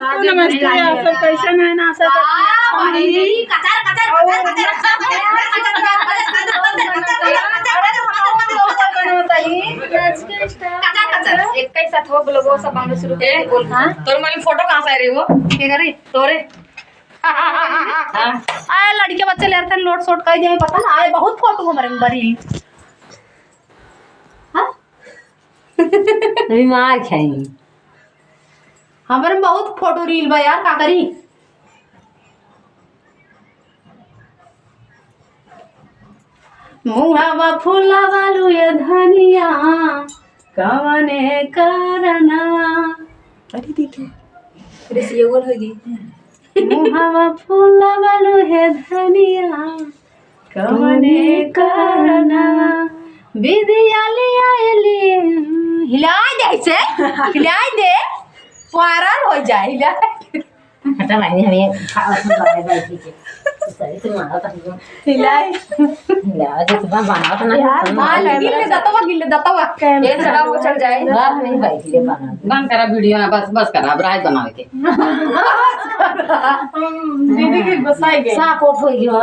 नमस्ते, आप सब कैसे हैं? ना सब फोटो कहाँ से आ रही हो? क्या कर रही तोरे? आए लड़के बच्चे ले रहे थे लोट शोट कर दिए, पता ना आए बहुत फोटो हमारे में बड़ी बीमार खाई हमारे में बहुत फोटो रील बा यार, का करी? मुहावा फूला वालू ये धनिया कवने करना अरे दीदी ये बोल होगी मुहावा फूला वालू है धनिया कवने करना विधिया लिया हिलाए दे से हिलाए दे वायरल हो जाए हिलाए हटा नहीं हमें खाओ बैठी के सही तो मारा था हिलाए हिला जो तुम बना था ना यार मां गिल्ले दत्ता वा ये चढ़ा वो चढ़ जाए बाहर नहीं बैठी ले बना बंद करा वीडियो ना, बस करा ब्राइड बना के दीदी की बसाई गई साफ ऑफ हो गया।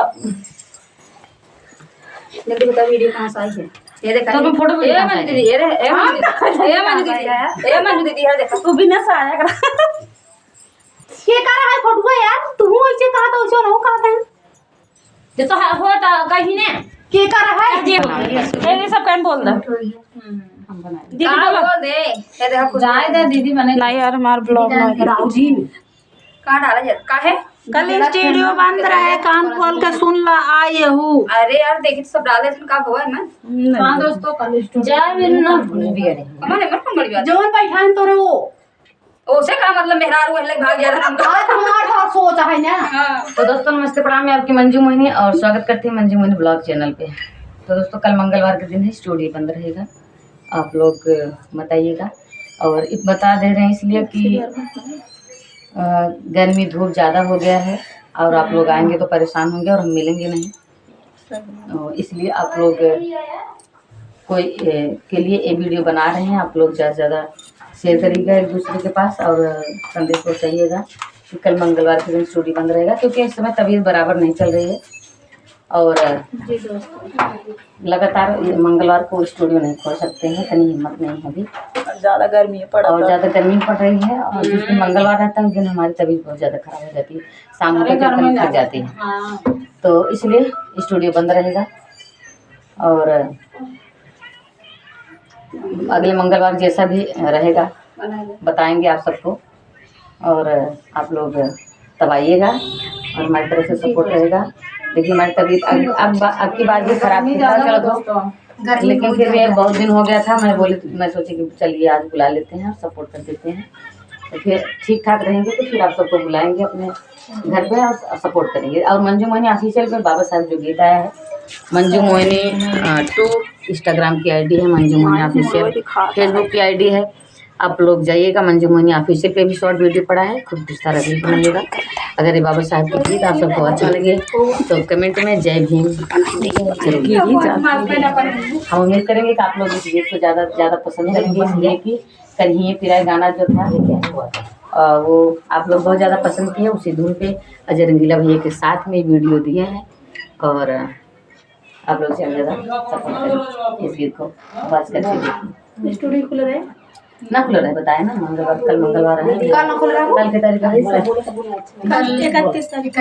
देखो तो वीडियो कहां से आई है ये देखा तो फोटो ये मंजू दीदी ये मंजू दीदी यार देखो तू बिना से आया कर ये कर रहा है फोटो यार तू ऐसे कहा था उसे ना कहा था ये तो फोटो कहीं ने के कर रहा है ये सब कौन बोल रहा हम बनाए दीदी का बोलो बोल दे ये देखो जाए दे दीदी बने नहीं यार हमारा ब्लॉग राव जी का डाला जा का है कल स्टूडियो बंद रहा है, कान खोल के सुन ला आए हूँ। अरे यार देखिए सब डाल दे का हुआ है ना हां दोस्तों कल जा मेरे ना बिगड़े हमारे मन को बड़ी बात जोन बैठान तो रे वो ओसे का मतलब मेहरारू है भाग गया था हमका तुम्हारा सोच है ना। तो दोस्तों नमस्ते, प्रणाम, मैं आपकी मंजू मोहिनी और स्वागत करती हूँ मंजू मोहिनी ब्लॉग चैनल पे। तो दोस्तों कल मंगलवार के दिन है, स्टूडियो बंद रहेगा, आप लोग बताइएगा। और बता दे रहे हैं इसलिए कि गर्मी धूप ज़्यादा हो गया है और आप लोग आएंगे तो परेशान होंगे और हम मिलेंगे नहीं, इसलिए आप लोग कोई के लिए ये वीडियो बना रहे हैं। आप लोग ज़्यादा से ज़्यादा शेयर करिएगा एक दूसरे के पास और संदेश पहुँचाइएगा कि कल मंगलवार के दिन स्टूडियो बंद रहेगा, क्योंकि इस समय तबीयत बराबर नहीं चल रही है और लगातार मंगलवार को स्टूडियो नहीं खोल सकते हैं, इतनी हिम्मत नहीं होगी, ज्यादा गर्मी है पड़ा और ज़्यादा गर्मी पड़ रही है। और जिस दिन मंगलवार रहता है उस दिन हमारी तबीयत बहुत ज़्यादा खराब हो जाती है, शाम को तक थक जाती है, तो इसलिए स्टूडियो बंद रहेगा। और अगले मंगलवार जैसा भी रहेगा बताएंगे आप सबको, और आप लोग तब आइएगा और हमारी तरफ से सपोर्ट रहेगा। देखिए हमारी तबीयत अब की बात भी खराब थी, चलो तो लेकिन फिर भी बहुत दिन हो गया था, मैं सोची कि चलिए आज बुला लेते हैं और सपोर्ट कर देते हैं, तो फिर ठीक ठाक रहेंगे तो फिर आप सबको बुलाएंगे अपने घर पे और सपोर्ट करेंगे। और मंजू मोहिनी ऑफिशियल पे बाबा साहब जो गीत आया है, मंजू मोहिनी 2 इंस्टाग्राम की आईडी है, मंजू मोहिनी ऑफिशियल फेसबुक की आईडी है, आप लोग जाइएगा। मंजू मोहिनी ऑफिशियल पे भी शॉर्ट वीडियो पड़ा है, खूब सारा रील बनाइएगा। अगर ये बाबा साहब के गीत आप सबको अच्छा लगे तो कमेंट में जय भीम जरूर। हम उम्मीद करेंगे कि आप लोग इस गीत को ज़्यादा से ज़्यादा पसंद करेंगे, इसलिए कि कन्हैया पिराए गाना जो था वो आप लोग बहुत ज़्यादा पसंद किए, उसी धुन पे अजय रंगीला भैया के साथ में वीडियो दिए हैं और आप लोग ज़्यादा ज़्यादा सपोर्ट करें इस गीत को। आवाज़ करके देखिए स्टूडियो खुला है ना, खुला रहे बताया ना, मंगलवार कल मंगलवार है, कल ना खुल रहा है, कल की तारीख है कल 31 तारीख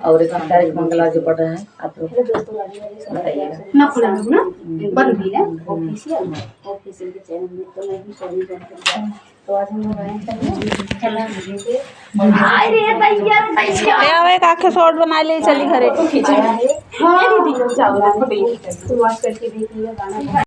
और 31 तारीख मंगलवार जो पड़ रहा है, आप लोग बताइएगा ना खुला ना बंद भी है ऑफिशियल के चैनल में, तो मैं भी सॉरी कर तो आज हम लोग आए हैं चला मुझे हाय रे भैया आवे का के शॉर्ट बना ले चली घरे खींच है। हां दीदी जाओ शुरुआत करके देख लिया गाना।